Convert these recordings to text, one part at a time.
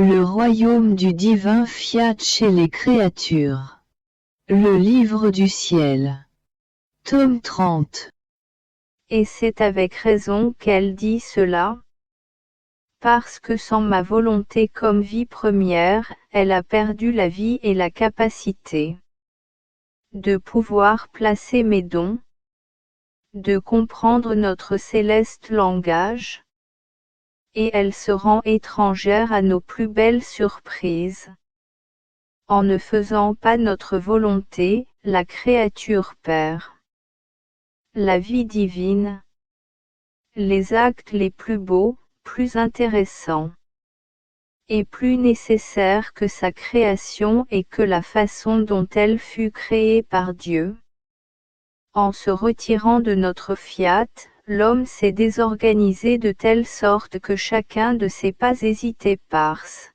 Le royaume du divin fiat chez les créatures. Le livre du ciel. Tome 30. Et c'est avec raison qu'elle dit cela, parce que sans ma volonté comme vie première, elle a perdu la vie et la capacité de pouvoir placer mes dons, de comprendre notre céleste langage, et elle se rend étrangère à nos plus belles surprises. En ne faisant pas notre volonté, la créature perd la vie divine, les actes les plus beaux, plus intéressants et plus nécessaires que sa création et que la façon dont elle fut créée par Dieu. En se retirant de notre fiat, l'homme s'est désorganisé de telle sorte que chacun de ses pas hésitait parce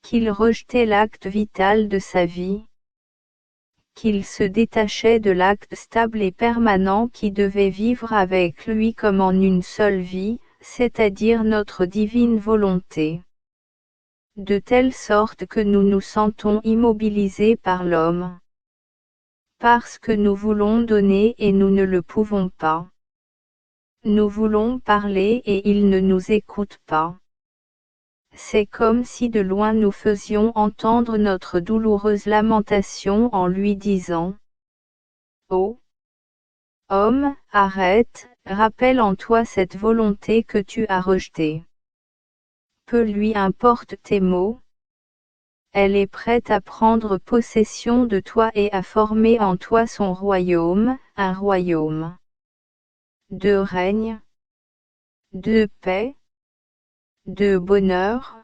qu'il rejetait l'acte vital de sa vie, qu'il se détachait de l'acte stable et permanent qui devait vivre avec lui comme en une seule vie, c'est-à-dire notre divine volonté. De telle sorte que nous nous sentons immobilisés par l'homme. Parce que nous voulons donner et nous ne le pouvons pas. Nous voulons parler et il ne nous écoute pas. C'est comme si de loin nous faisions entendre notre douloureuse lamentation en lui disant : ô homme, arrête, rappelle en toi cette volonté que tu as rejetée. Peu lui importe tes mots. Elle est prête à prendre possession de toi et à former en toi son royaume, un royaume de règne, de paix, de bonheur,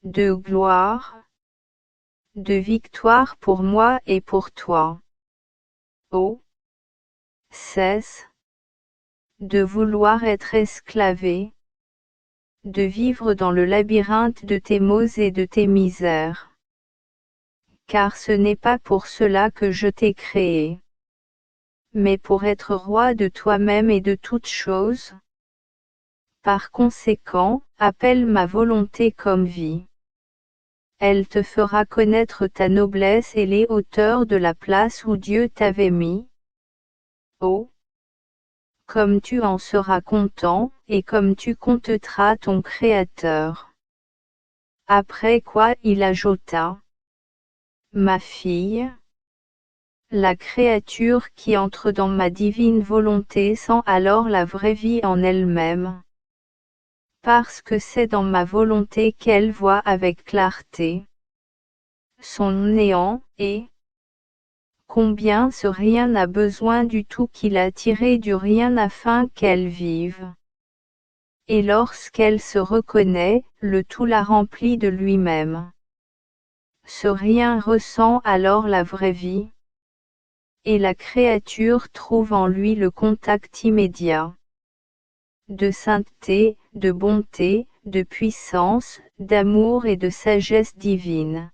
de gloire, de victoire pour moi et pour toi. Oh, cesse de vouloir être esclavé, de vivre dans le labyrinthe de tes maux et de tes misères. Car ce n'est pas pour cela que je t'ai créé, mais pour être roi de toi-même et de toutes choses. Par conséquent, appelle ma volonté comme vie. Elle te fera connaître ta noblesse et les hauteurs de la place où Dieu t'avait mis. Oh, comme tu en seras content, et comme tu contenteras ton Créateur. Après quoi il ajouta : ma fille, la créature qui entre dans ma divine volonté sent alors la vraie vie en elle-même. Parce que c'est dans ma volonté qu'elle voit avec clarté son néant, et combien ce rien n'a besoin du tout qu'il a tiré du rien afin qu'elle vive. Et lorsqu'elle se reconnaît, le tout la remplit de lui-même. Ce rien ressent alors la vraie vie. Et la créature trouve en lui le contact immédiat de sainteté, de bonté, de puissance, d'amour et de sagesse divine.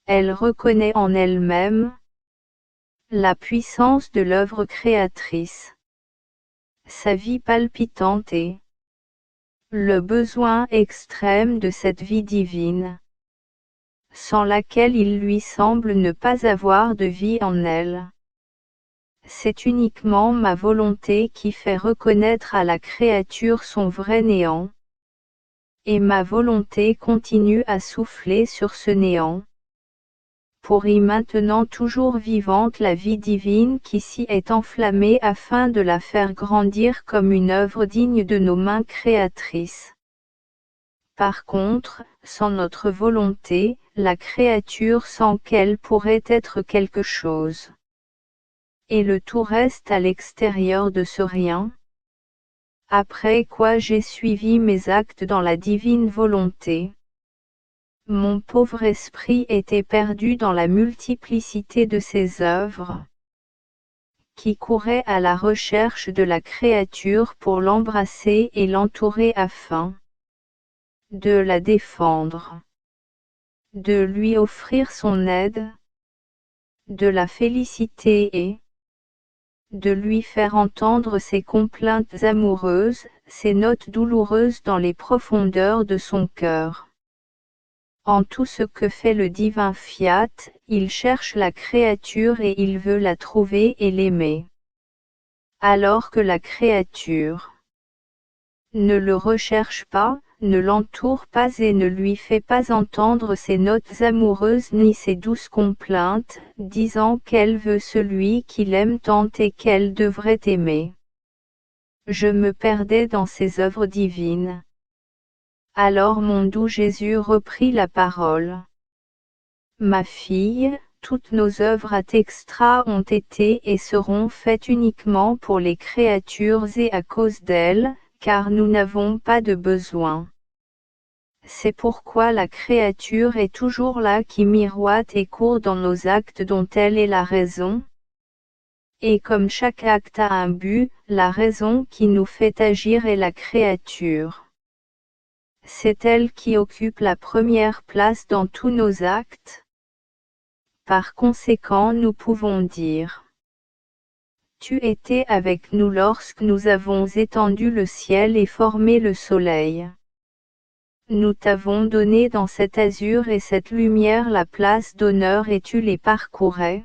Elle reconnaît en elle-même la puissance de l'œuvre créatrice, sa vie palpitante et le besoin extrême de cette vie divine, sans laquelle il lui semble ne pas avoir de vie en elle. C'est uniquement ma volonté qui fait reconnaître à la créature son vrai néant. Et ma volonté continue à souffler sur ce néant, pour y maintenant toujours vivante la vie divine qui s'y est enflammée afin de la faire grandir comme une œuvre digne de nos mains créatrices. Par contre, sans notre volonté, la créature sent qu'elle pourrait être quelque chose. Et le tout reste à l'extérieur de ce rien. Après quoi j'ai suivi mes actes dans la divine volonté. Mon pauvre esprit était perdu dans la multiplicité de ses œuvres, qui courait à la recherche de la créature pour l'embrasser et l'entourer afin de la défendre, de lui offrir son aide, de la féliciter et de lui faire entendre ses complaintes amoureuses, ses notes douloureuses dans les profondeurs de son cœur. En tout ce que fait le divin Fiat, il cherche la créature et il veut la trouver et l'aimer. Alors que la créature ne le recherche pas, ne l'entoure pas et ne lui fait pas entendre ses notes amoureuses ni ses douces complaintes, disant qu'elle veut celui qui l'aime tant et qu'elle devrait aimer. Je me perdais dans ces œuvres divines. Alors mon doux Jésus reprit la parole. Ma fille, toutes nos œuvres à extra ont été et seront faites uniquement pour les créatures et à cause d'elles, car nous n'avons pas de besoin. C'est pourquoi la créature est toujours là qui miroite et court dans nos actes dont elle est la raison. Et comme chaque acte a un but, la raison qui nous fait agir est la créature. C'est elle qui occupe la première place dans tous nos actes. Par conséquent, nous pouvons dire: Tu étais avec nous lorsque nous avons étendu le ciel et formé le soleil. Nous t'avons donné dans cet azur et cette lumière la place d'honneur et tu les parcourais.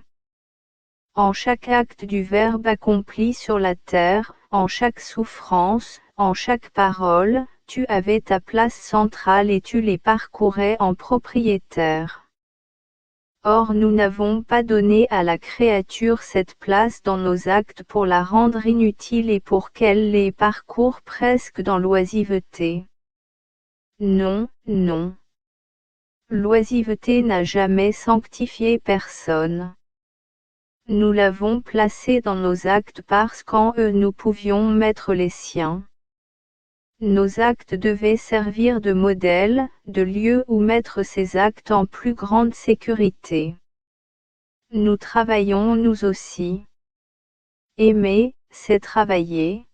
En chaque acte du Verbe accompli sur la terre, en chaque souffrance, en chaque parole, tu avais ta place centrale et tu les parcourais en propriétaire. Or nous n'avons pas donné à la créature cette place dans nos actes pour la rendre inutile et pour qu'elle les parcourt presque dans l'oisiveté. Non, non. L'oisiveté n'a jamais sanctifié personne. Nous l'avons placé dans nos actes parce qu'en eux nous pouvions mettre les siens. Nos actes devaient servir de modèle, de lieu où mettre ces actes en plus grande sécurité. Nous travaillons nous aussi. Aimer, c'est travailler.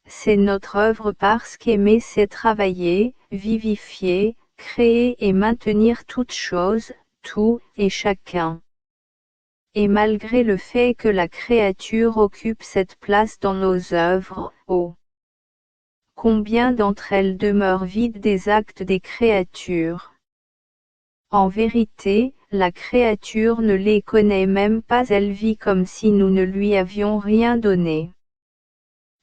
C'est notre œuvre parce qu'aimer c'est travailler, vivifier, créer et maintenir toute chose, tout et chacun. Et malgré le fait que la créature occupe cette place dans nos œuvres, oh! Combien d'entre elles demeurent vides des actes des créatures? En vérité, la créature ne les connaît même pas, elle vit comme si nous ne lui avions rien donné.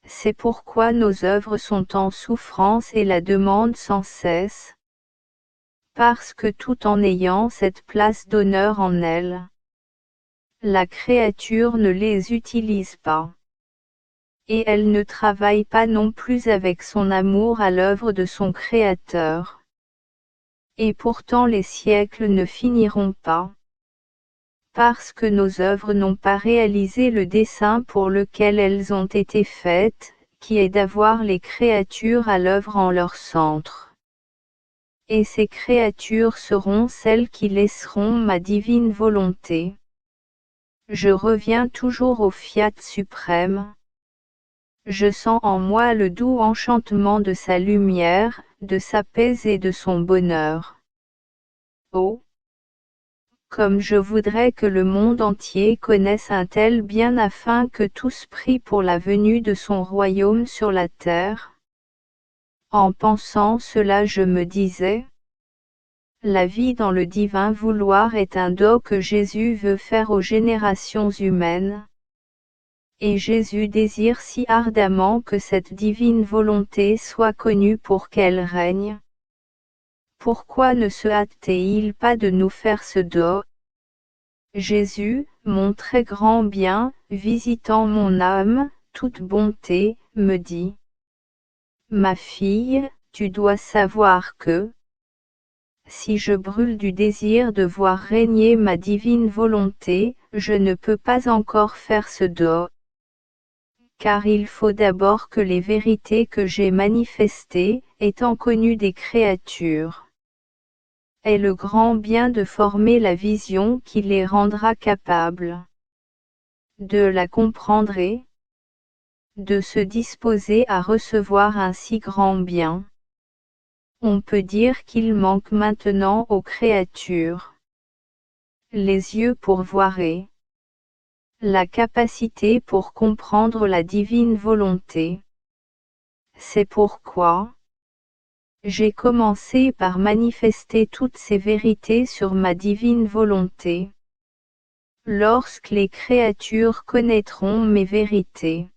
C'est pourquoi nos œuvres sont en souffrance et la demandent sans cesse. Parce que tout en ayant cette place d'honneur en elle, la créature ne les utilise pas. Et elle ne travaille pas non plus avec son amour à l'œuvre de son Créateur. Et pourtant les siècles ne finiront pas. Parce que nos œuvres n'ont pas réalisé le dessein pour lequel elles ont été faites, qui est d'avoir les créatures à l'œuvre en leur centre. Et ces créatures seront celles qui laisseront ma divine volonté. Je reviens toujours au Fiat suprême. Je sens en moi le doux enchantement de sa lumière, de sa paix et de son bonheur. Oh! Comme je voudrais que le monde entier connaisse un tel bien afin que tous prient pour la venue de son royaume sur la terre. En pensant cela je me disais: la vie dans le divin vouloir est un don que Jésus veut faire aux générations humaines. Et Jésus désire si ardemment que cette divine volonté soit connue pour qu'elle règne. Pourquoi ne se hâte-t-il pas de nous faire ce don? Jésus, mon très grand bien, visitant mon âme, toute bonté, me dit: Ma fille, tu dois savoir que, si je brûle du désir de voir régner ma divine volonté, je ne peux pas encore faire ce don. Car il faut d'abord que les vérités que j'ai manifestées, étant connues des créatures, aient le grand bien de former la vision qui les rendra capables de la comprendre et de se disposer à recevoir un si grand bien. On peut dire qu'il manque maintenant aux créatures les yeux pour voir et la capacité pour comprendre la divine volonté. C'est pourquoi j'ai commencé par manifester toutes ces vérités sur ma divine volonté. Lorsque les créatures connaîtront mes vérités,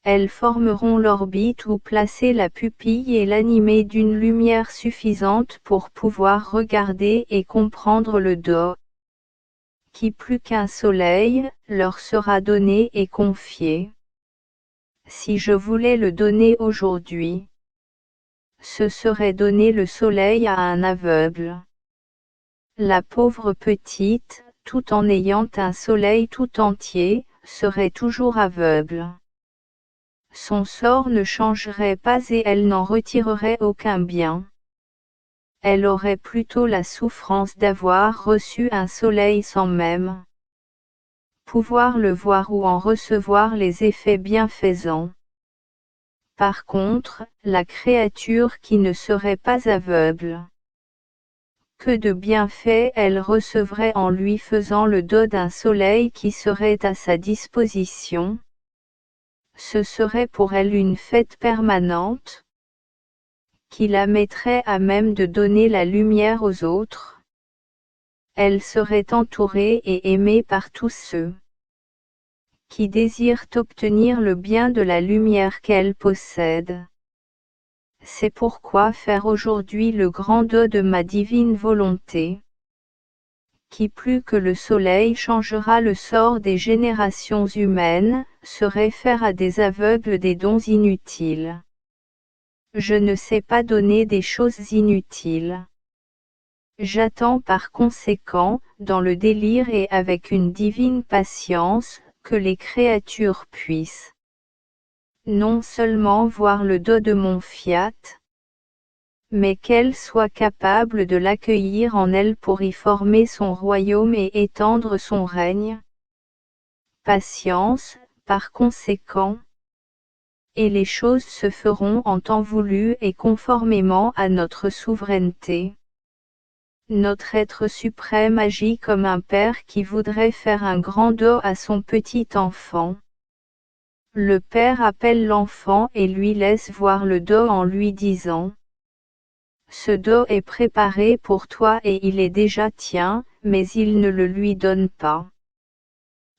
elles formeront l'orbite où placer la pupille et l'animer d'une lumière suffisante pour pouvoir regarder et comprendre le Do, qui plus qu'un soleil, leur sera donné et confié. Si je voulais le donner aujourd'hui, ce serait donner le soleil à un aveugle. La pauvre petite, tout en ayant un soleil tout entier, serait toujours aveugle. Son sort ne changerait pas et elle n'en retirerait aucun bien. Elle aurait plutôt la souffrance d'avoir reçu un soleil sans même pouvoir le voir ou en recevoir les effets bienfaisants. Par contre, la créature qui ne serait pas aveugle, que de bienfaits elle recevrait en lui faisant le do d'un soleil qui serait à sa disposition. Ce serait pour elle une fête permanente, qui la mettrait à même de donner la lumière aux autres. Elle serait entourée et aimée par tous ceux qui désirent obtenir le bien de la lumière qu'elle possède. C'est pourquoi faire aujourd'hui le grand do de ma divine volonté, qui plus que le soleil changera le sort des générations humaines, serait faire à des aveugles des dons inutiles. Je ne sais pas donner des choses inutiles. J'attends par conséquent, dans le délire et avec une divine patience, que les créatures puissent non seulement voir le do de mon fiat, mais qu'elles soient capables de l'accueillir en elles pour y former son royaume et étendre son règne. Patience, par conséquent, et les choses se feront en temps voulu et conformément à notre souveraineté. Notre être suprême agit comme un père qui voudrait faire un grand do à son petit enfant. Le père appelle l'enfant et lui laisse voir le do en lui disant: ce do est préparé pour toi et il est déjà tien, mais il ne le lui donne pas.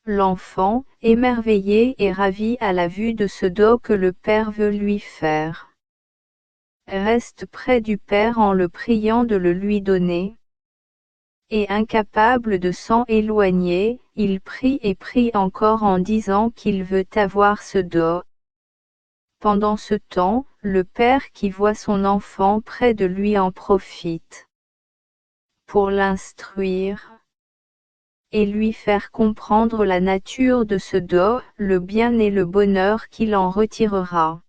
L'enfant, émerveillé et ravi à la vue de ce do que le père veut lui faire, reste près du père en le priant de le lui donner. Et incapable de s'en éloigner, il prie et prie encore en disant qu'il veut avoir ce do. Pendant ce temps, le père qui voit son enfant près de lui en profite pour l'instruire et lui faire comprendre la nature de ce do, le bien et le bonheur qu'il en retirera.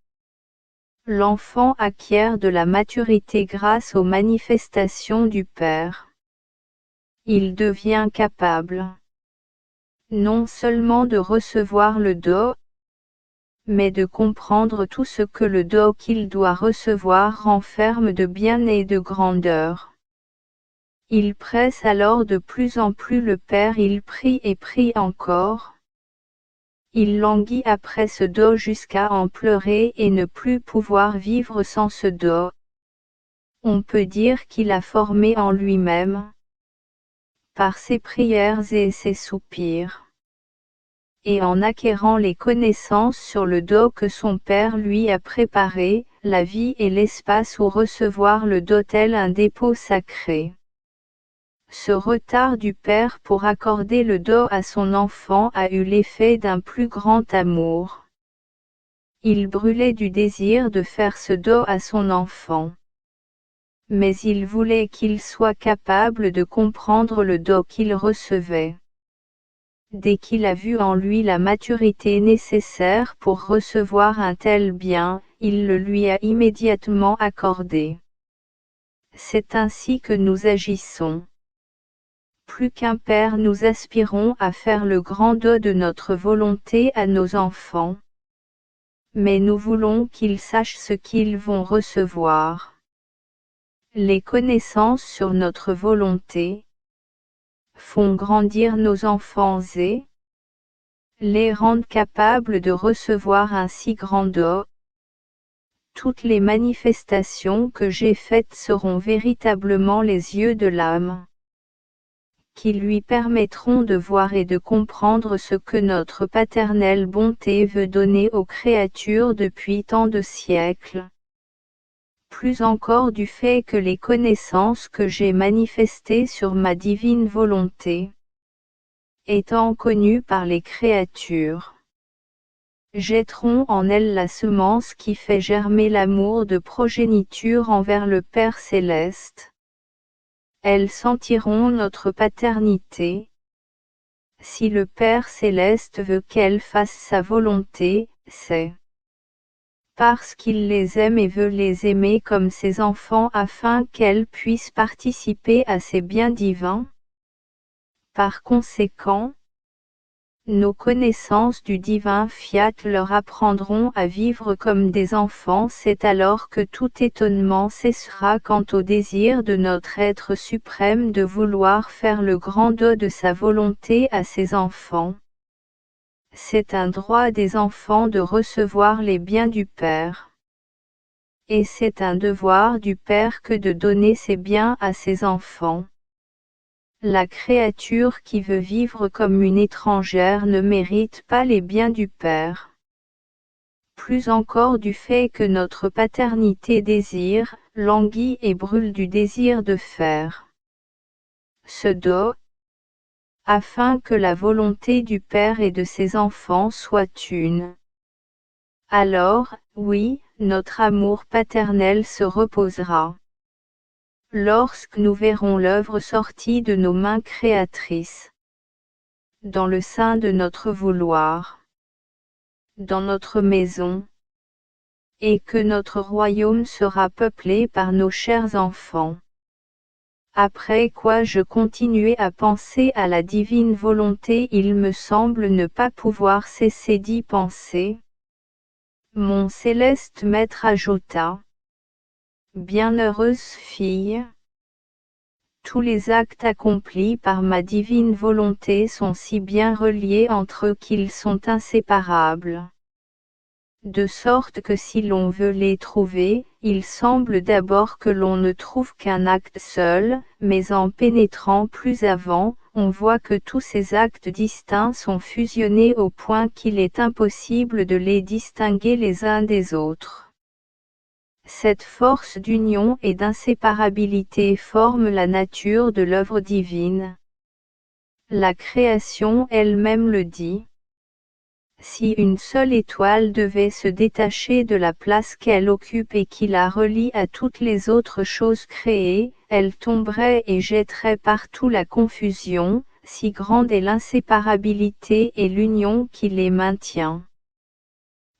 L'enfant acquiert de la maturité grâce aux manifestations du Père. Il devient capable non seulement de recevoir le do, mais de comprendre tout ce que le do qu'il doit recevoir renferme de bien et de grandeur. Il presse alors de plus en plus le Père, il prie et prie encore. Il languit après ce do jusqu'à en pleurer et ne plus pouvoir vivre sans ce do. On peut dire qu'il a formé en lui-même, par ses prières et ses soupirs, et en acquérant les connaissances sur le do que son Père lui a préparé, la vie et l'espace où recevoir le do tel un dépôt sacré. Ce retard du Père pour accorder le do à son enfant a eu l'effet d'un plus grand amour. Il brûlait du désir de faire ce do à son enfant. Mais il voulait qu'il soit capable de comprendre le do qu'il recevait. Dès qu'il a vu en lui la maturité nécessaire pour recevoir un tel bien, il le lui a immédiatement accordé. C'est ainsi que nous agissons. Plus qu'un père, nous aspirons à faire le grand do de notre volonté à nos enfants. Mais nous voulons qu'ils sachent ce qu'ils vont recevoir. Les connaissances sur notre volonté font grandir nos enfants et les rendent capables de recevoir un si grand don. Toutes les manifestations que j'ai faites seront véritablement les yeux de l'âme, qui lui permettront de voir et de comprendre ce que notre paternelle bonté veut donner aux créatures depuis tant de siècles. Plus encore du fait que les connaissances que j'ai manifestées sur ma divine volonté, étant connues par les créatures, jetteront en elles la semence qui fait germer l'amour de progéniture envers le Père céleste. Elles sentiront notre paternité. Si le Père céleste veut qu'elles fassent sa volonté, c'est parce qu'il les aime et veut les aimer comme ses enfants afin qu'elles puissent participer à ses biens divins. Par conséquent, nos connaissances du divin fiat leur apprendront à vivre comme des enfants. C'est alors que tout étonnement cessera quant au désir de notre être suprême de vouloir faire le grand don de sa volonté à ses enfants. C'est un droit des enfants de recevoir les biens du Père. Et c'est un devoir du Père que de donner ses biens à ses enfants. La créature qui veut vivre comme une étrangère ne mérite pas les biens du Père. Plus encore du fait que notre paternité désire, languit et brûle du désir de faire ce don, afin que la volonté du Père et de ses enfants soit une. Alors, oui, notre amour paternel se reposera. Lorsque nous verrons l'œuvre sortie de nos mains créatrices, dans le sein de notre vouloir, dans notre maison, et que notre royaume sera peuplé par nos chers enfants. Après quoi je continuai à penser à la divine volonté. Il me semble ne pas pouvoir cesser d'y penser. Mon céleste maître ajouta: Bienheureuse fille, tous les actes accomplis par ma divine volonté sont si bien reliés entre eux qu'ils sont inséparables. De sorte que si l'on veut les trouver, il semble d'abord que l'on ne trouve qu'un acte seul, mais en pénétrant plus avant, on voit que tous ces actes distincts sont fusionnés au point qu'il est impossible de les distinguer les uns des autres. Cette force d'union et d'inséparabilité forme la nature de l'œuvre divine. La création elle-même le dit. Si une seule étoile devait se détacher de la place qu'elle occupe et qui la relie à toutes les autres choses créées, elle tomberait et jetterait partout la confusion, si grande est l'inséparabilité et l'union qui les maintient.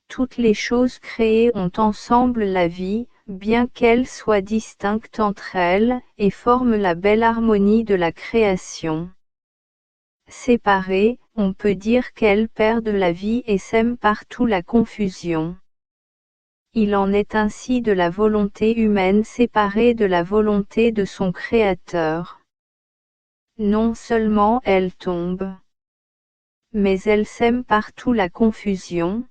Toutes les choses créées ont ensemble la vie, bien qu'elles soient distinctes entre elles, et forment la belle harmonie de la création. Séparées, on peut dire qu'elles perdent la vie et sèment partout la confusion. Il en est ainsi de la volonté humaine séparée de la volonté de son Créateur. Non seulement elle tombe, mais elle sème partout la confusion.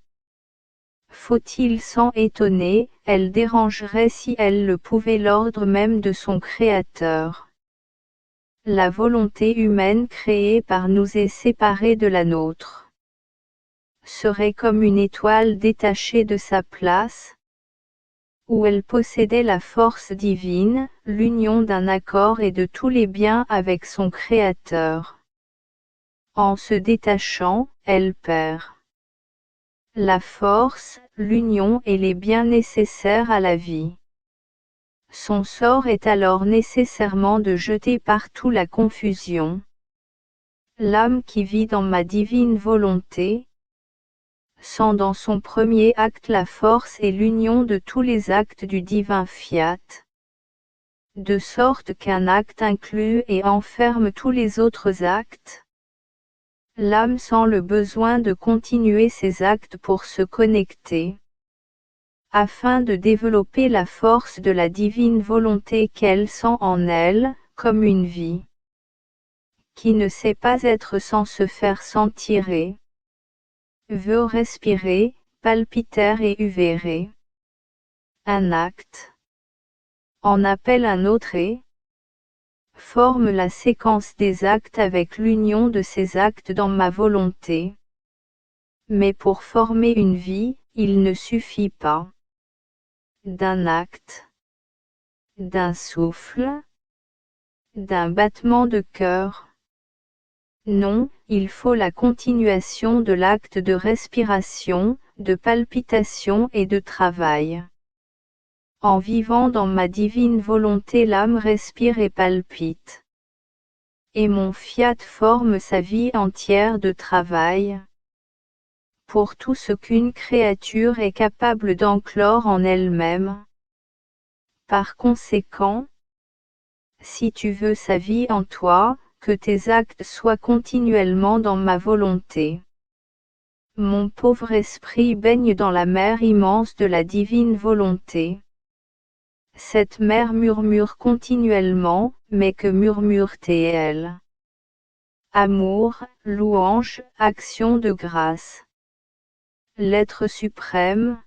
Faut-il s'en étonner, elle dérangerait si elle le pouvait l'ordre même de son Créateur. La volonté humaine créée par nous et séparée de la nôtre serait comme une étoile détachée de sa place, où elle possédait la force divine, l'union d'un accord et de tous les biens avec son Créateur. En se détachant, elle perd la force, l'union et les biens nécessaires à la vie. Son sort est alors nécessairement de jeter partout la confusion. L'âme qui vit dans ma divine volonté sent dans son premier acte la force et l'union de tous les actes du divin fiat, de sorte qu'un acte inclut et enferme tous les autres actes. L'âme sent le besoin de continuer ses actes pour se connecter, afin de développer la force de la divine volonté qu'elle sent en elle, comme une vie qui ne sait pas être sans se faire sentirer. veut respirer, palpiter et uvere. Un acte en appelle un autre et forme la séquence des actes avec l'union de ces actes dans ma volonté. Mais pour former une vie, il ne suffit pas d'un acte, d'un souffle, d'un battement de cœur. Non, il faut la continuation de l'acte de respiration, de palpitation et de travail. En vivant dans ma divine volonté, l'âme respire et palpite. Et mon fiat forme sa vie entière de travail. Pour tout ce qu'une créature est capable d'enclore en elle-même. Par conséquent, si tu veux sa vie en toi, que tes actes soient continuellement dans ma volonté. Mon pauvre esprit baigne dans la mer immense de la divine volonté. Cette mer murmure continuellement, mais que murmure-t-elle? Amour, louange, action de grâce. L'être suprême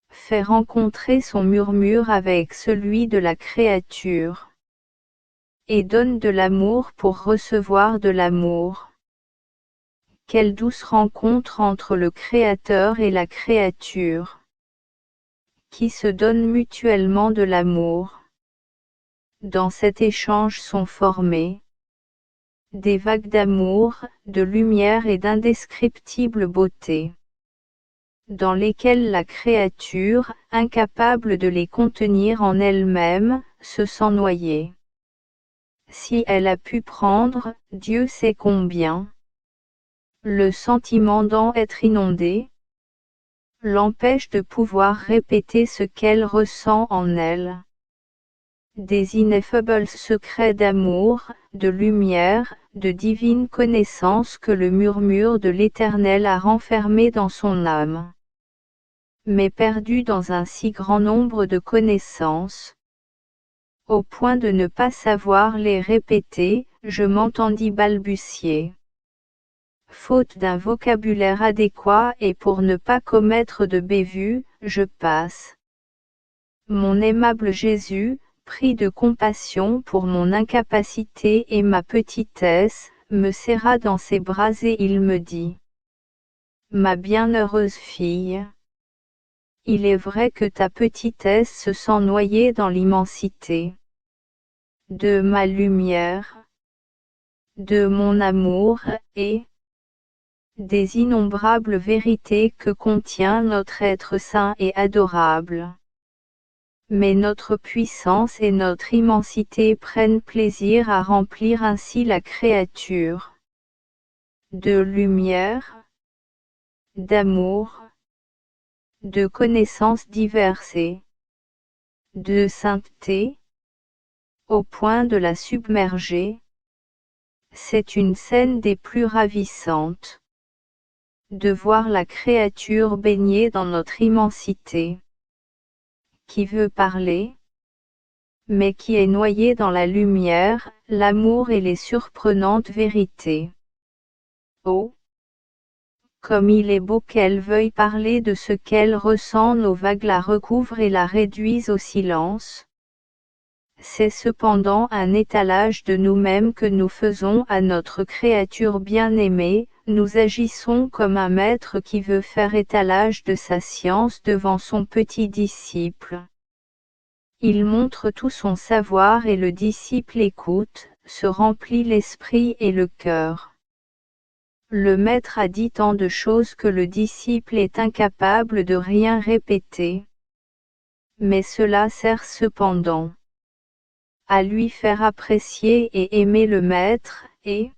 fait rencontrer son murmure avec celui de la créature. Et donne de l'amour pour recevoir de l'amour. Quelle douce rencontre entre le Créateur et la créature, qui se donnent mutuellement de l'amour. Dans cet échange sont formées des vagues d'amour, de lumière et d'indescriptible beauté, dans lesquelles la créature, incapable de les contenir en elle-même, se sent noyée. Si elle a pu prendre, Dieu sait combien, le sentiment d'en être inondée l'empêche de pouvoir répéter ce qu'elle ressent en elle. Des ineffables secrets d'amour, de lumière, de divine connaissance que le murmure de l'Éternel a renfermés dans son âme. Mais perdu dans un si grand nombre de connaissances, au point de ne pas savoir les répéter, je m'entendis balbutier. Faute d'un vocabulaire adéquat et pour ne pas commettre de bévue, je passe. Mon aimable Jésus, pris de compassion pour mon incapacité et ma petitesse, me serra dans ses bras et il me dit: Ma bienheureuse fille, il est vrai que ta petitesse se sent noyée dans l'immensité de ma lumière, de mon amour, et des innombrables vérités que contient notre être saint et adorable. Mais notre puissance et notre immensité prennent plaisir à remplir ainsi la créature de lumière, d'amour, de connaissances diverses et de sainteté, au point de la submerger. C'est une scène des plus ravissantes de voir la créature baignée dans notre immensité, qui veut parler, mais qui est noyée dans la lumière, l'amour et les surprenantes vérités. Oh, comme il est beau qu'elle veuille parler de ce qu'elle ressent, nos vagues la recouvrent et la réduisent au silence. C'est cependant un étalage de nous-mêmes que nous faisons à notre créature bien-aimée, nous agissons comme un maître qui veut faire étalage de sa science devant son petit disciple. Il montre tout son savoir et le disciple écoute, se remplit l'esprit et le cœur. Le maître a dit tant de choses que le disciple est incapable de rien répéter. Mais cela sert cependant à lui faire apprécier et aimer le maître, et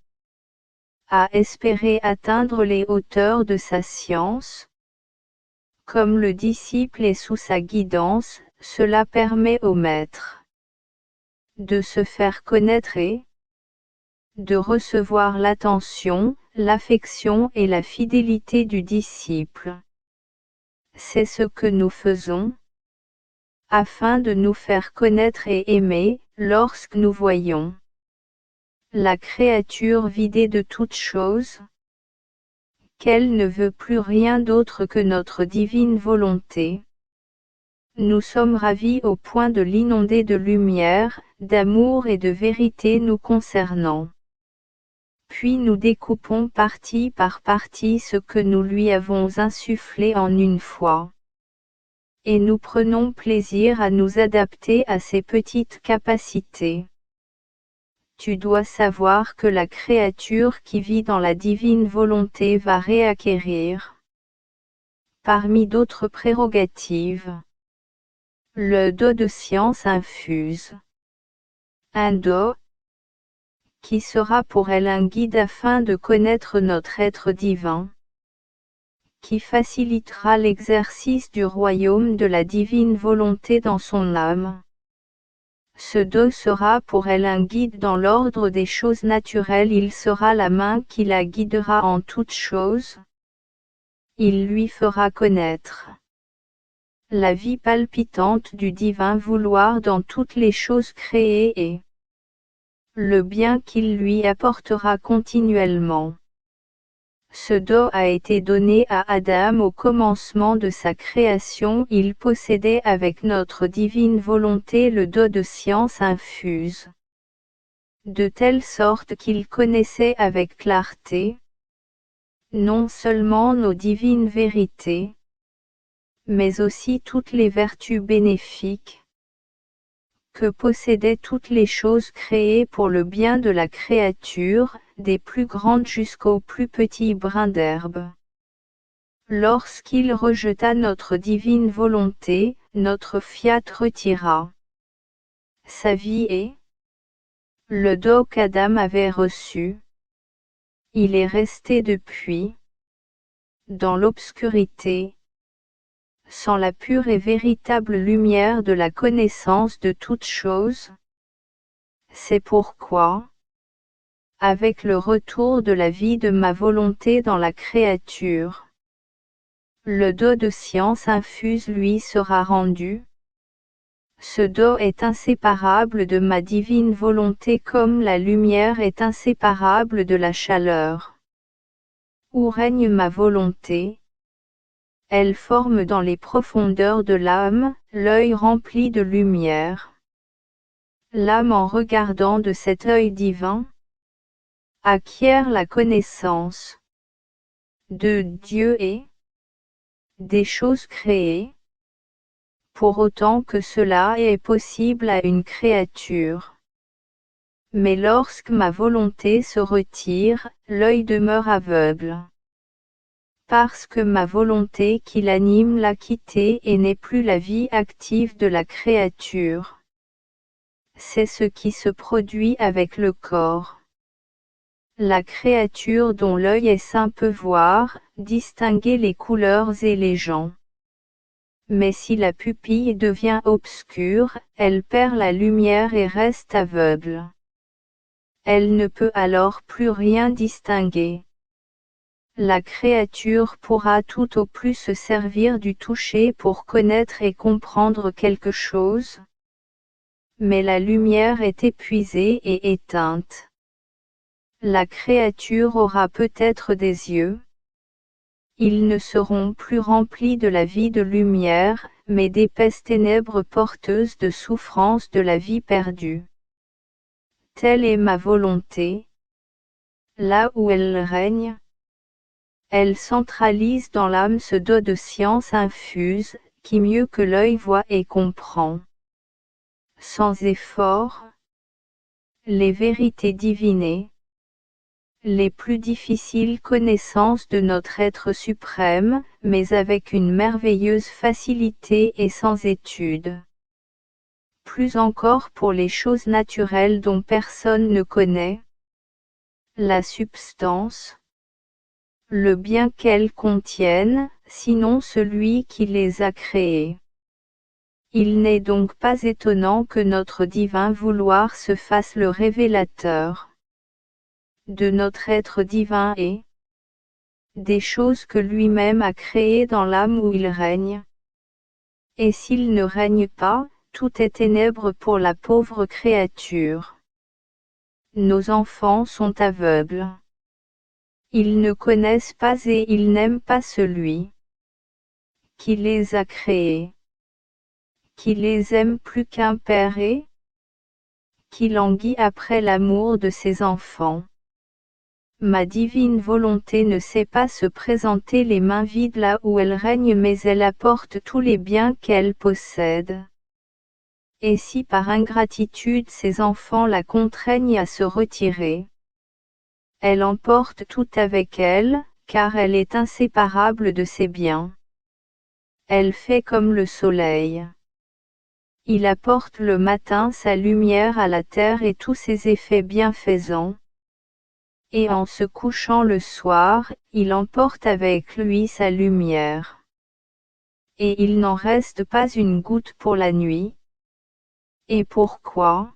à espérer atteindre les hauteurs de sa science. Comme le disciple est sous sa guidance, cela permet au maître de se faire connaître et de recevoir l'attention, l'affection et la fidélité du disciple. C'est ce que nous faisons, afin de nous faire connaître et aimer, lorsque nous voyons la créature vidée de toute chose, qu'elle ne veut plus rien d'autre que notre divine volonté. Nous sommes ravis au point de l'inonder de lumière, d'amour et de vérité nous concernant. Puis nous découpons partie par partie ce que nous lui avons insufflé en une fois. Et nous prenons plaisir à nous adapter à ces petites capacités. Tu dois savoir que la créature qui vit dans la divine volonté va réacquérir, parmi d'autres prérogatives, le don de science infuse. Un don, qui sera pour elle un guide afin de connaître notre être divin, qui facilitera l'exercice du royaume de la divine volonté dans son âme. Ce don sera pour elle un guide dans l'ordre des choses naturelles, il sera la main qui la guidera en toutes choses. Il lui fera connaître la vie palpitante du divin vouloir dans toutes les choses créées et le bien qu'il lui apportera continuellement. Ce don a été donné à Adam au commencement de sa création, il possédait avec notre divine volonté le don de science infuse, de telle sorte qu'il connaissait avec clarté, non seulement nos divines vérités, mais aussi toutes les vertus bénéfiques que possédaient toutes les choses créées pour le bien de la créature, des plus grandes jusqu'aux plus petits brins d'herbe. Lorsqu'il rejeta notre divine volonté, notre fiat retira sa vie et le don qu'Adam avait reçu. Il est resté depuis dans l'obscurité, sans la pure et véritable lumière de la connaissance de toutes choses. C'est pourquoi, avec le retour de la vie de ma volonté dans la créature, le don de science infuse lui sera rendu. Ce don est inséparable de ma divine volonté comme la lumière est inséparable de la chaleur. Où règne ma volonté, elle forme dans les profondeurs de l'âme, l'œil rempli de lumière. L'âme en regardant de cet œil divin, acquiert la connaissance de Dieu et des choses créées, pour autant que cela est possible à une créature. Mais lorsque ma volonté se retire, l'œil demeure aveugle. Parce que ma volonté qui l'anime l'a quitté et n'est plus la vie active de la créature. C'est ce qui se produit avec le corps. La créature dont l'œil est sain peut voir, distinguer les couleurs et les gens. Mais si la pupille devient obscure, elle perd la lumière et reste aveugle. Elle ne peut alors plus rien distinguer. La créature pourra tout au plus se servir du toucher pour connaître et comprendre quelque chose. Mais la lumière est épuisée et éteinte. La créature aura peut-être des yeux. Ils ne seront plus remplis de la vie de lumière, mais d'épaisses ténèbres porteuses de souffrance de la vie perdue. Telle est ma volonté. Là où elle règne, elle centralise dans l'âme ce don de science infuse, qui mieux que l'œil voit et comprend, sans effort, les vérités divinées, les plus difficiles connaissances de notre être suprême, mais avec une merveilleuse facilité et sans étude. Plus encore pour les choses naturelles dont personne ne connaît la substance, le bien qu'elles contiennent, sinon celui qui les a créées. Il n'est donc pas étonnant que notre divin vouloir se fasse le révélateur de notre être divin et des choses que lui-même a créées dans l'âme où il règne. Et s'il ne règne pas, tout est ténèbres pour la pauvre créature. Nos enfants sont aveugles. Ils ne connaissent pas et ils n'aiment pas celui qui les a créés, qui les aime plus qu'un père et qui languit après l'amour de ses enfants. Ma divine volonté ne sait pas se présenter les mains vides là où elle règne, mais elle apporte tous les biens qu'elle possède. Et si par ingratitude ses enfants la contraignent à se retirer, elle emporte tout avec elle, car elle est inséparable de ses biens. Elle fait comme le soleil. Il apporte le matin sa lumière à la terre et tous ses effets bienfaisants. Et en se couchant le soir, il emporte avec lui sa lumière. Et il n'en reste pas une goutte pour la nuit. Et pourquoi ?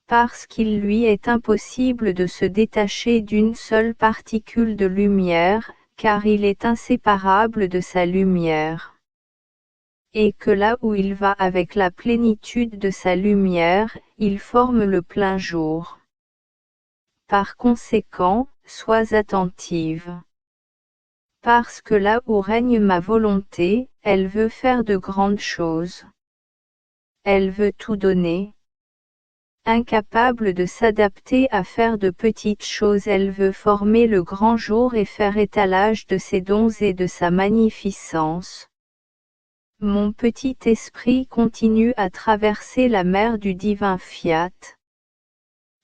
Parce qu'il lui est impossible de se détacher d'une seule particule de lumière, car il est inséparable de sa lumière. Et que là où il va avec la plénitude de sa lumière, il forme le plein jour. Par conséquent, sois attentive. Parce que là où règne ma volonté, elle veut faire de grandes choses. Elle veut tout donner. Incapable de s'adapter à faire de petites choses, elle veut former le grand jour et faire étalage de ses dons et de sa magnificence. Mon petit esprit continue à traverser la mer du divin fiat.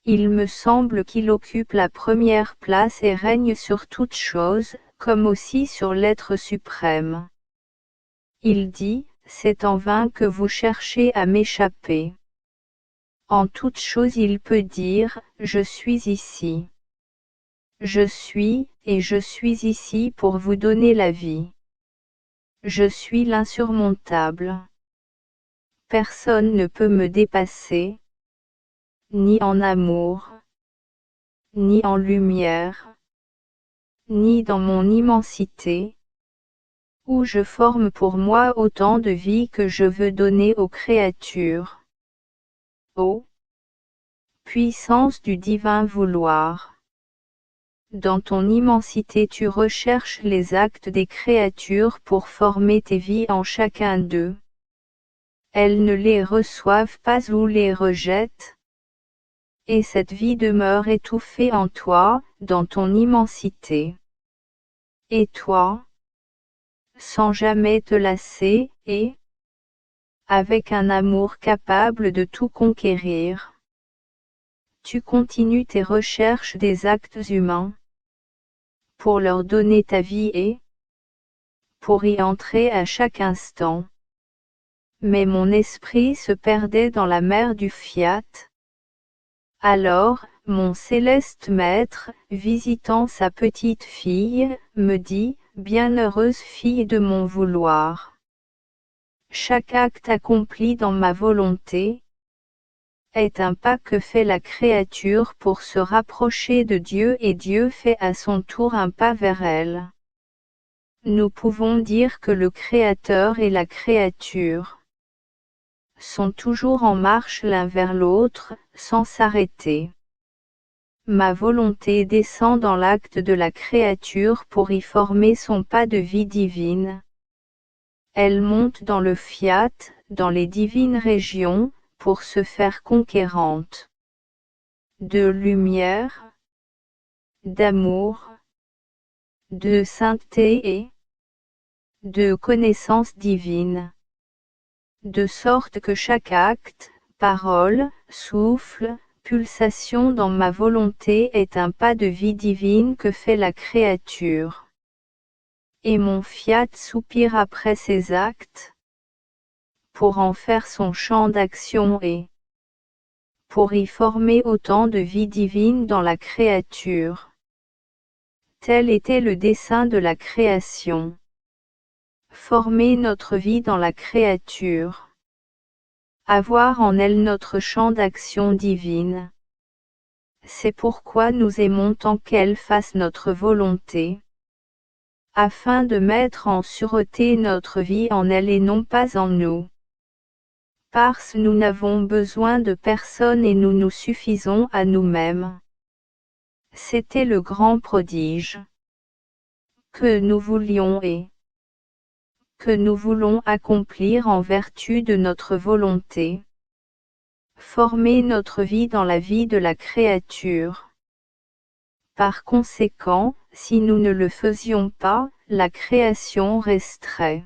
Il me semble qu'il occupe la première place et règne sur toute chose, comme aussi sur l'être suprême. Il dit, c'est en vain que vous cherchez à m'échapper. En toute chose il peut dire, je suis ici. Je suis, et je suis ici pour vous donner la vie. Je suis l'insurmontable. Personne ne peut me dépasser, ni en amour, ni en lumière, ni dans mon immensité, où je forme pour moi autant de vie que je veux donner aux créatures. Ô puissance du divin vouloir! Dans ton immensité tu recherches les actes des créatures pour former tes vies en chacun d'eux. Elles ne les reçoivent pas ou les rejettent. Et cette vie demeure étouffée en toi, dans ton immensité. Et toi, sans jamais te lasser, et avec un amour capable de tout conquérir, tu continues tes recherches des actes humains, pour leur donner ta vie et pour y entrer à chaque instant. Mais mon esprit se perdait dans la mer du fiat. Alors, mon céleste maître, visitant sa petite fille, me dit, bienheureuse fille de mon vouloir. Chaque acte accompli dans ma volonté est un pas que fait la créature pour se rapprocher de Dieu et Dieu fait à son tour un pas vers elle. Nous pouvons dire que le Créateur et la créature sont toujours en marche l'un vers l'autre, sans s'arrêter. Ma volonté descend dans l'acte de la créature pour y former son pas de vie divine. Elle monte dans le fiat, dans les divines régions, pour se faire conquérante. De lumière, d'amour, de sainteté et de connaissance divine. De sorte que chaque acte, parole, souffle, pulsation dans ma volonté est un pas de vie divine que fait la créature. Et mon fiat soupire après ces actes, pour en faire son champ d'action et pour y former autant de vie divine dans la créature. Tel était le dessein de la création. Former notre vie dans la créature. Avoir en elle notre champ d'action divine. C'est pourquoi nous aimons tant qu'elle fasse notre volonté, afin de mettre en sûreté notre vie en elle et non pas en nous. Parce nous n'avons besoin de personne et nous nous suffisons à nous-mêmes. C'était le grand prodige que nous voulions et que nous voulons accomplir en vertu de notre volonté. Former notre vie dans la vie de la créature. Par conséquent, si nous ne le faisions pas, la création resterait,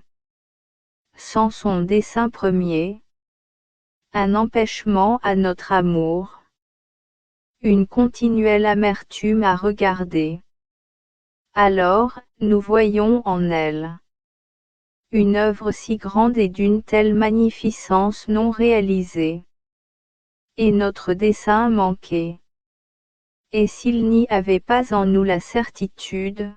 sans son dessein premier, un empêchement à notre amour, une continuelle amertume à regarder. Alors, nous voyons en elle une œuvre si grande et d'une telle magnificence non réalisée, et notre dessein manqué. Et s'il n'y avait pas en nous la certitude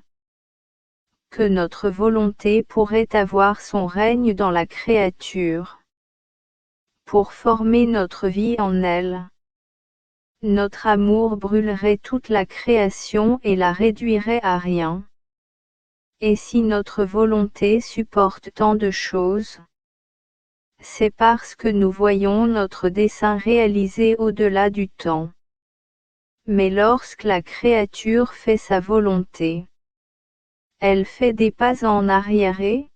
que notre volonté pourrait avoir son règne dans la créature, pour former notre vie en elle, notre amour brûlerait toute la création et la réduirait à rien. Et si notre volonté supporte tant de choses, c'est parce que nous voyons notre dessein réalisé au-delà du temps. Mais lorsque la créature fait sa volonté, elle fait des pas en arrière et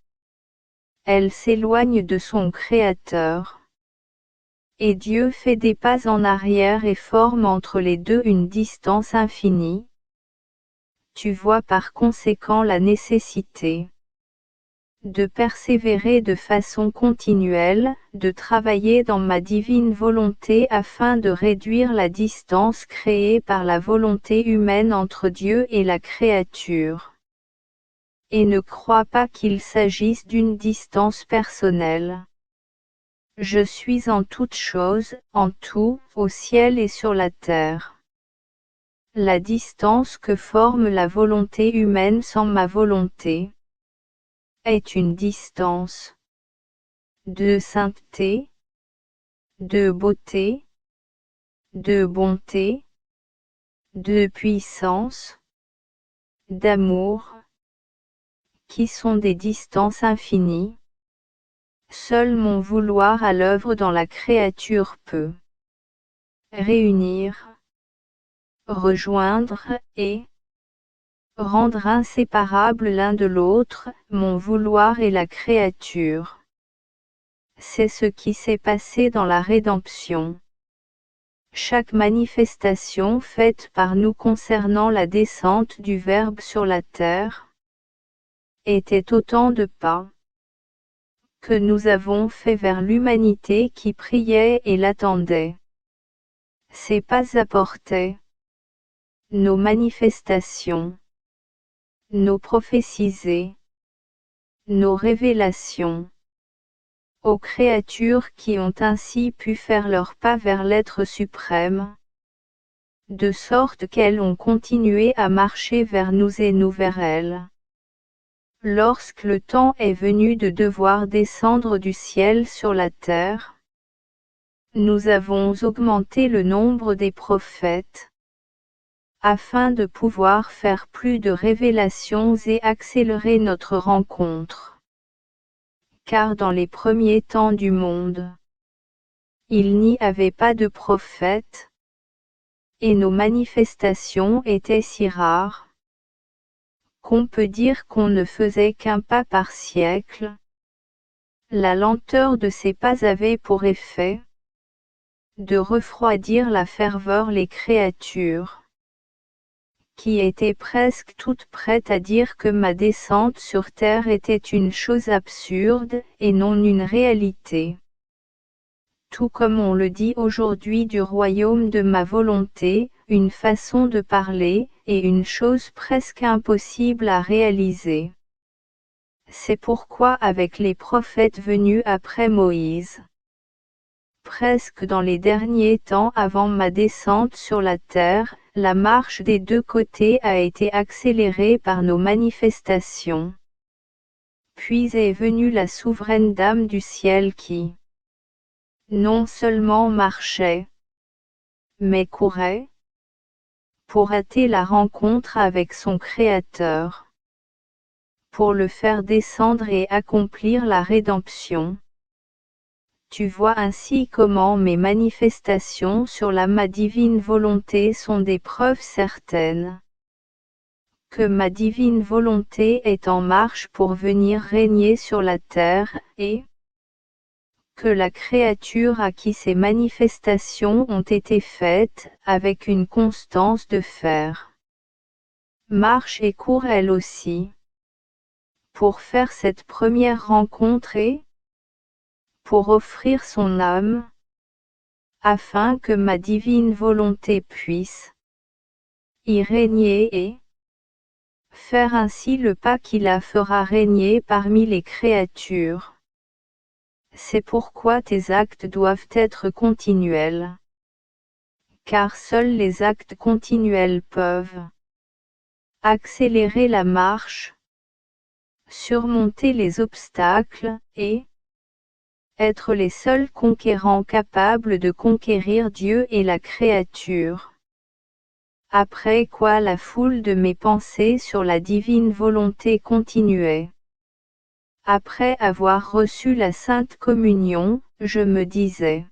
elle s'éloigne de son Créateur. Et Dieu fait des pas en arrière et forme entre les deux une distance infinie. Tu vois par conséquent la nécessité de persévérer de façon continuelle, de travailler dans ma divine volonté afin de réduire la distance créée par la volonté humaine entre Dieu et la créature. Et ne crois pas qu'il s'agisse d'une distance personnelle. Je suis en toutes choses, en tout, au ciel et sur la terre. La distance que forme la volonté humaine sans ma volonté est une distance de sainteté, de beauté, de bonté, de puissance, d'amour, qui sont des distances infinies. Seul mon vouloir à l'œuvre dans la créature peut réunir, rejoindre et rendre inséparables l'un de l'autre, mon vouloir et la créature. C'est ce qui s'est passé dans la rédemption. Chaque manifestation faite par nous concernant la descente du Verbe sur la terre était autant de pas que nous avons fait vers l'humanité qui priait et l'attendait. Ces pas apportaient nos manifestations, nos prophéties, nos révélations aux créatures qui ont ainsi pu faire leur pas vers l'être suprême, de sorte qu'elles ont continué à marcher vers nous et nous vers elles. Lorsque le temps est venu de devoir descendre du ciel sur la terre, nous avons augmenté le nombre des prophètes, afin de pouvoir faire plus de révélations et accélérer notre rencontre. Car dans les premiers temps du monde, il n'y avait pas de prophètes, et nos manifestations étaient si rares, qu'on peut dire qu'on ne faisait qu'un pas par siècle. La lenteur de ces pas avait pour effet de refroidir la ferveur les créatures, qui étaient presque toutes prêtes à dire que ma descente sur terre était une chose absurde, et non une réalité. Tout comme on le dit aujourd'hui du royaume de ma volonté, une façon de parler, et une chose presque impossible à réaliser. C'est pourquoi avec les prophètes venus après Moïse, presque dans les derniers temps avant ma descente sur la terre, la marche des deux côtés a été accélérée par nos manifestations. Puis est venue la souveraine Dame du ciel qui non seulement marchait, mais courait, pour hâter la rencontre avec son Créateur, pour le faire descendre et accomplir la rédemption. Tu vois ainsi comment mes manifestations sur ma divine volonté sont des preuves certaines. Que ma divine volonté est en marche pour venir régner sur la terre, et que la créature à qui ces manifestations ont été faites, avec une constance de fer, marche et court elle aussi, pour faire cette première rencontre et pour offrir son âme, afin que ma divine volonté puisse y régner et faire ainsi le pas qui la fera régner parmi les créatures. C'est pourquoi tes actes doivent être continuels. Car seuls les actes continuels peuvent accélérer la marche, surmonter les obstacles, et être les seuls conquérants capables de conquérir Dieu et la créature. Après quoi la foule de mes pensées sur la divine volonté continuait. Après avoir reçu la Sainte Communion, je me disais: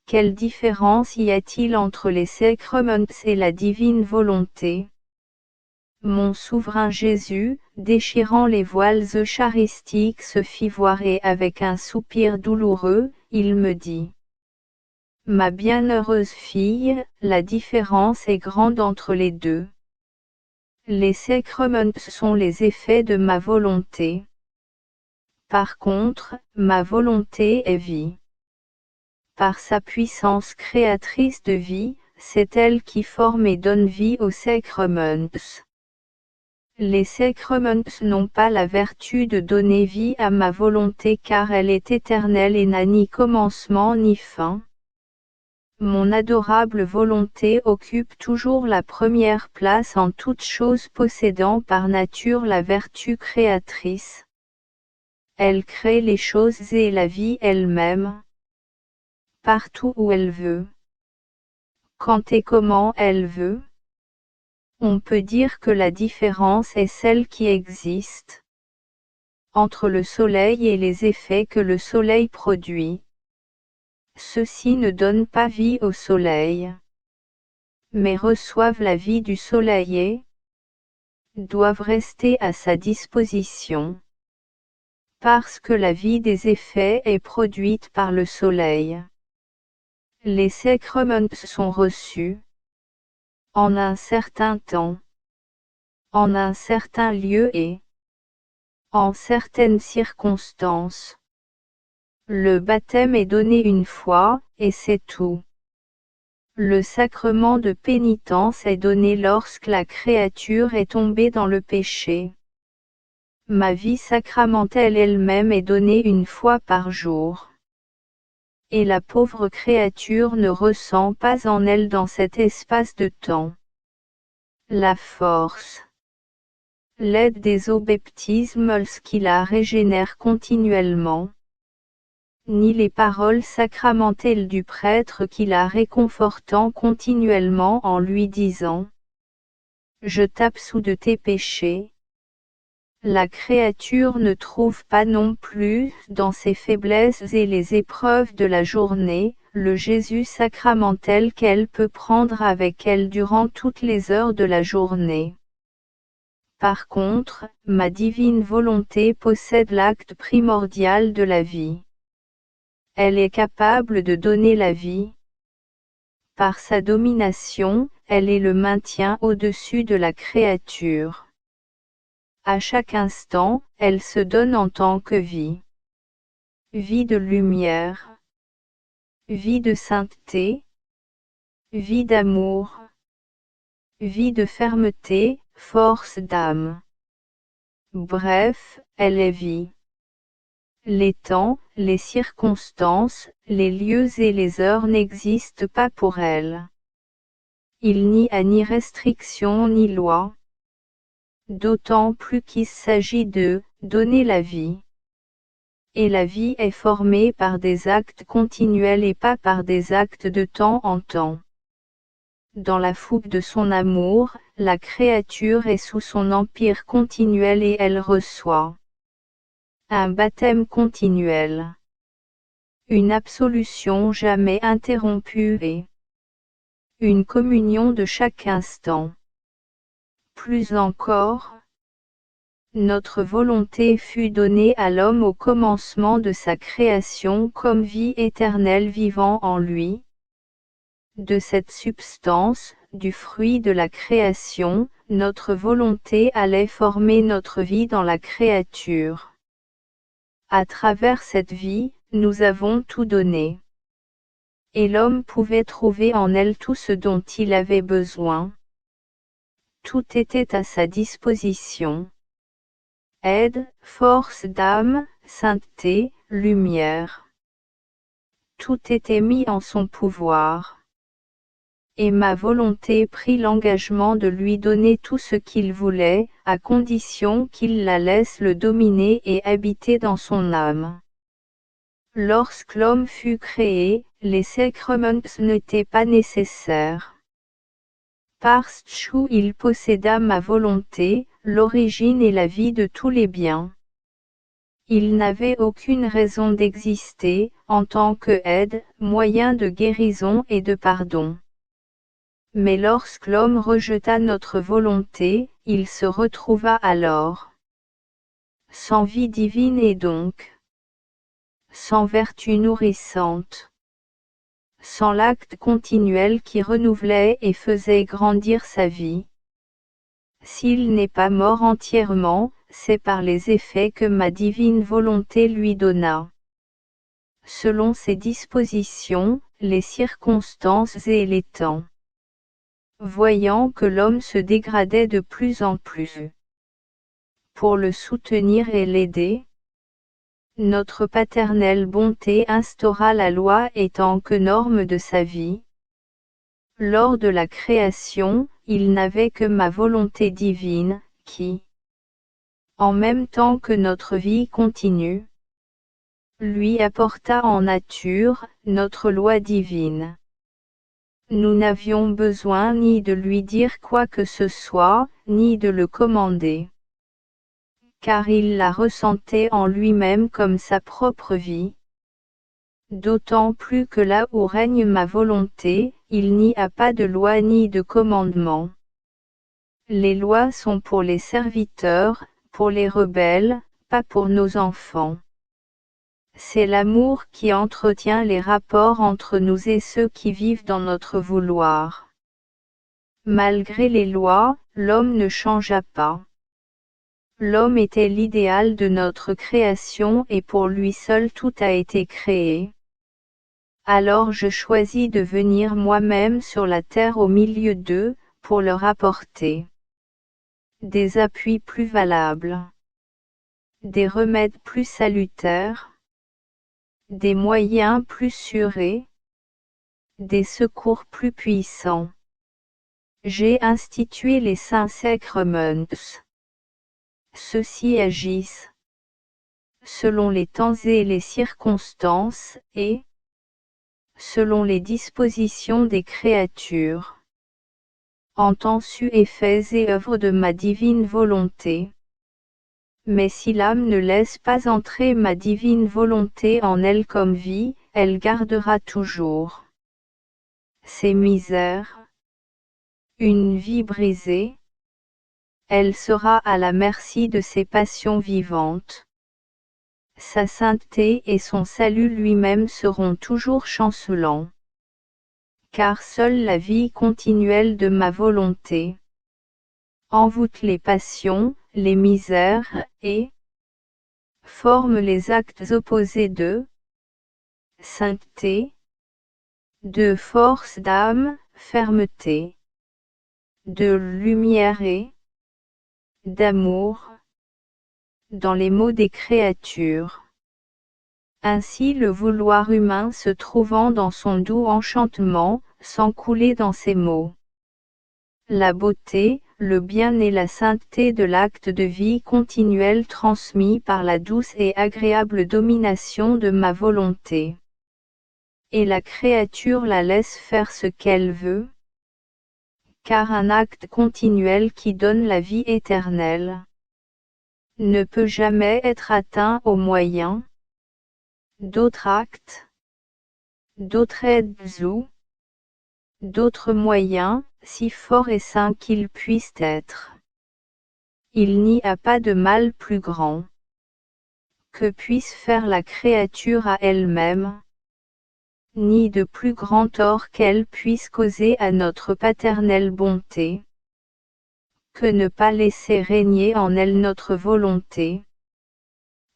quelle différence y a-t-il entre les sacrements et la divine volonté? Mon souverain Jésus, déchirant les voiles eucharistiques, se fit voir et avec un soupir douloureux, il me dit: ma bienheureuse fille, la différence est grande entre les deux. Les sacrements sont les effets de ma volonté. Par contre, ma volonté est vie. Par sa puissance créatrice de vie, c'est elle qui forme et donne vie aux sacrements. Les sacrements n'ont pas la vertu de donner vie à ma volonté car elle est éternelle et n'a ni commencement ni fin. Mon adorable volonté occupe toujours la première place en toute chose possédant par nature la vertu créatrice. Elle crée les choses et la vie elle-même, partout où elle veut, quand et comment elle veut. On peut dire que la différence est celle qui existe entre le soleil et les effets que le soleil produit. Ceux-ci ne donnent pas vie au soleil, mais reçoivent la vie du soleil et doivent rester à sa disposition, parce que la vie des effets est produite par le soleil. Les sacrements sont reçus en un certain temps, en un certain lieu et en certaines circonstances. Le baptême est donné une fois, et c'est tout. Le sacrement de pénitence est donné lorsque la créature est tombée dans le péché. Ma vie sacramentelle elle-même est donnée une fois par jour. Et la pauvre créature ne ressent pas en elle dans cet espace de temps la force, l'aide des eaux baptismales qui la régénèrent continuellement, ni les paroles sacramentelles du prêtre qui la réconfortant continuellement en lui disant: je t'absous de tes péchés. La créature ne trouve pas non plus, dans ses faiblesses et les épreuves de la journée, le Jésus sacramentel qu'elle peut prendre avec elle durant toutes les heures de la journée. Par contre, ma divine volonté possède l'acte primordial de la vie. Elle est capable de donner la vie. Par sa domination, elle est le maintien au-dessus de la créature. À chaque instant, elle se donne en tant que vie. Vie de lumière, vie de sainteté, vie d'amour, vie de fermeté, force d'âme. Bref, elle est vie. Les temps, les circonstances, les lieux et les heures n'existent pas pour elle. Il n'y a ni restriction ni loi. D'autant plus qu'il s'agit de donner la vie. Et la vie est formée par des actes continuels et pas par des actes de temps en temps. Dans la fougue de son amour, la créature est sous son empire continuel et elle reçoit un baptême continuel. une absolution jamais interrompue et une communion de chaque instant. Plus encore, notre volonté fut donnée à l'homme au commencement de sa création comme vie éternelle vivant en lui. De cette substance, du fruit de la création, notre volonté allait former notre vie dans la créature. À travers cette vie, nous avons tout donné. Et l'homme pouvait trouver en elle tout ce dont il avait besoin. Tout était à sa disposition. Aide, force d'âme, sainteté, lumière. Tout était mis en son pouvoir. Et ma volonté prit l'engagement de lui donner tout ce qu'il voulait, à condition qu'il la laisse le dominer et habiter dans son âme. Lorsque l'homme fut créé, les sacrements n'étaient pas nécessaires. Parce qu'il posséda ma volonté, l'origine et la vie de tous les biens. Il n'avait aucune raison d'exister, en tant que aide, moyen de guérison et de pardon. Mais lorsque l'homme rejeta notre volonté, il se retrouva alors sans vie divine et donc sans vertu nourrissante, sans l'acte continuel qui renouvelait et faisait grandir sa vie. S'il n'est pas mort entièrement, c'est par les effets que ma divine volonté lui donna. Selon ses dispositions, les circonstances et les temps. Voyant que l'homme se dégradait de plus en plus. Pour le soutenir et l'aider, notre paternelle bonté instaura la loi étant que norme de sa vie. Lors de la création, il n'avait que ma volonté divine, qui, en même temps que notre vie continue, lui apporta en nature, notre loi divine. Nous n'avions besoin ni de lui dire quoi que ce soit, ni de le commander. Car il la ressentait en lui-même comme sa propre vie. D'autant plus que là où règne ma volonté, il n'y a pas de loi ni de commandement. Les lois sont pour les serviteurs, pour les rebelles, pas pour nos enfants. C'est l'amour qui entretient les rapports entre nous et ceux qui vivent dans notre vouloir. Malgré les lois, l'homme ne changea pas. L'homme était l'idéal de notre création et pour lui seul tout a été créé. Alors je choisis de venir moi-même sur la terre au milieu d'eux, pour leur apporter des appuis plus valables, des remèdes plus salutaires, des moyens plus sûrs et des secours plus puissants. J'ai institué les saints sacrements. Ceux-ci agissent selon les temps et les circonstances, et selon les dispositions des créatures, en temps su et faits et œuvres de ma divine volonté. Mais si l'âme ne laisse pas entrer ma divine volonté en elle comme vie, elle gardera toujours ses misères, une vie brisée. Elle sera à la merci de ses passions vivantes. Sa sainteté et son salut lui-même seront toujours chancelants. Car seule la vie continuelle de ma volonté envoûte les passions, les misères, et forme les actes opposés de sainteté, de force d'âme, fermeté, de lumière et d'amour, dans les maux des créatures. Ainsi le vouloir humain se trouvant dans son doux enchantement, sans couler dans ses maux. La beauté, le bien et la sainteté de l'acte de vie continuel transmis par la douce et agréable domination de ma volonté. Et la créature la laisse faire ce qu'elle veut. Car un acte continuel qui donne la vie éternelle ne peut jamais être atteint au moyen d'autres actes, d'autres aides ou d'autres moyens, si forts et saints qu'ils puissent être. Il n'y a pas de mal plus grand que puisse faire la créature à elle-même, ni de plus grand tort qu'elle puisse causer à notre paternelle bonté, que ne pas laisser régner en elle notre volonté.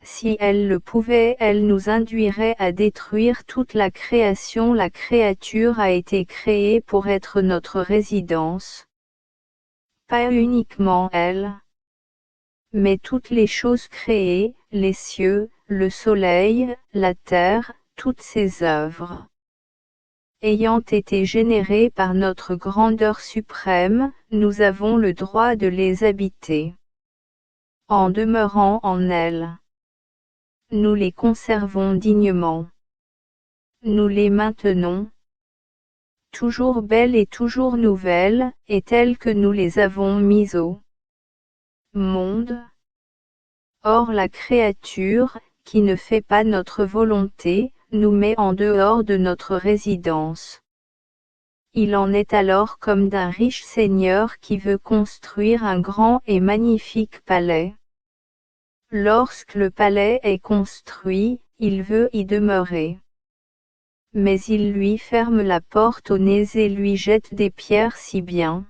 Si elle le pouvait, elle nous induirait à détruire toute la création. La créature a été créée pour être notre résidence. Pas uniquement elle, mais toutes les choses créées, les cieux, le soleil, la terre, toutes ces œuvres. Ayant été générées par notre grandeur suprême, nous avons le droit de les habiter. En demeurant en elles, nous les conservons dignement. Nous les maintenons, toujours belles et toujours nouvelles, et telles que nous les avons mises au monde. Or la créature, qui ne fait pas notre volonté, nous met en dehors de notre résidence. Il en est alors comme d'un riche seigneur qui veut construire un grand et magnifique palais. Lorsque le palais est construit, il veut y demeurer. Mais il lui ferme la porte au nez et lui jette des pierres si bien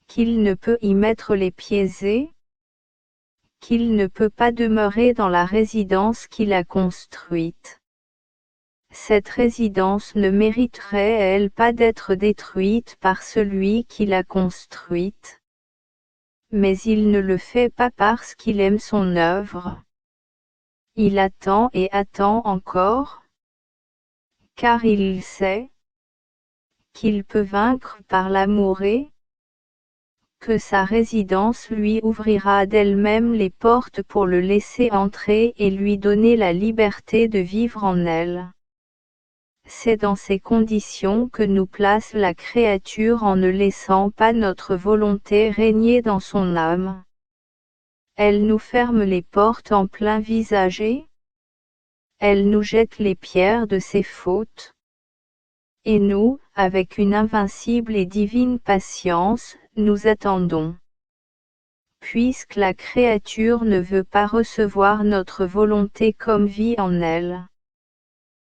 qu'il ne peut y mettre les pieds et qu'il ne peut pas demeurer dans la résidence qu'il a construite. Cette résidence ne mériterait-elle pas d'être détruite par celui qui l'a construite? Mais il ne le fait pas parce qu'il aime son œuvre. Il attend et attend encore, car il sait qu'il peut vaincre par l'amour et que sa résidence lui ouvrira d'elle-même les portes pour le laisser entrer et lui donner la liberté de vivre en elle. C'est dans ces conditions que nous place la créature en ne laissant pas notre volonté régner dans son âme. Elle nous ferme les portes en plein visage et elle nous jette les pierres de ses fautes. Et nous, avec une invincible et divine patience, nous attendons. Puisque la créature ne veut pas recevoir notre volonté comme vie en elle.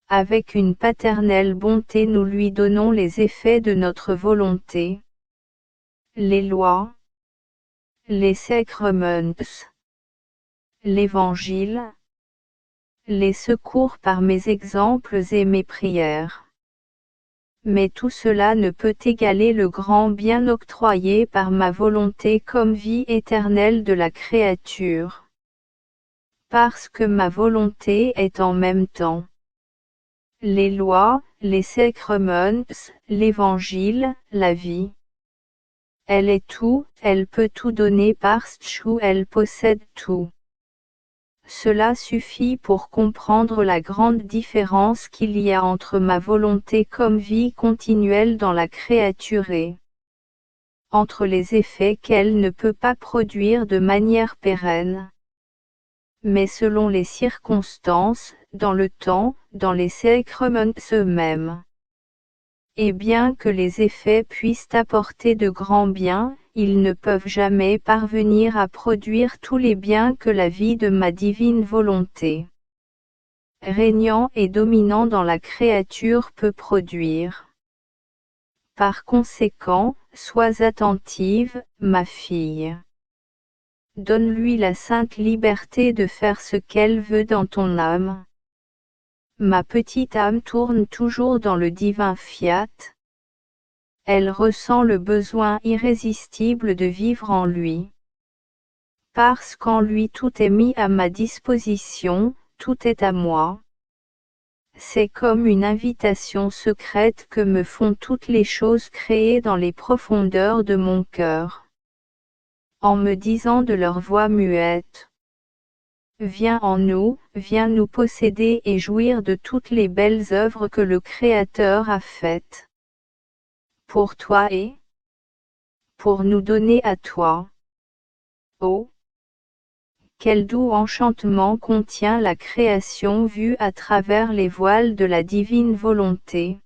Avec une paternelle bonté nous lui donnons les effets de notre volonté. Les lois, les sacrements, l'Évangile, les secours par mes exemples et mes prières. Mais tout cela ne peut égaler le grand bien octroyé par ma volonté comme vie éternelle de la créature. Parce que ma volonté est en même temps les lois, les sacrements, l'Évangile, la vie. Elle est tout, elle peut tout donner parce qu'elle possède tout. Cela suffit pour comprendre la grande différence qu'il y a entre ma volonté comme vie continuelle dans la créature et entre les effets qu'elle ne peut pas produire de manière pérenne, mais selon les circonstances, dans le temps, dans les sacrements eux-mêmes. Et bien que les effets puissent apporter de grands biens, ils ne peuvent jamais parvenir à produire tous les biens que la vie de ma divine volonté, régnant et dominant dans la créature, peut produire. Par conséquent, sois attentive, ma fille. Donne-lui la sainte liberté de faire ce qu'elle veut dans ton âme. Ma petite âme tourne toujours dans le divin fiat. Elle ressent le besoin irrésistible de vivre en lui. Parce qu'en lui tout est mis à ma disposition, tout est à moi. C'est comme une invitation secrète que me font toutes les choses créées dans les profondeurs de mon cœur. En me disant de leur voix muette: viens en nous, viens nous posséder et jouir de toutes les belles œuvres que le Créateur a faites. Pour toi et pour nous donner à toi. Oh, Quel doux enchantement contient la création vue à travers les voiles de la divine volonté.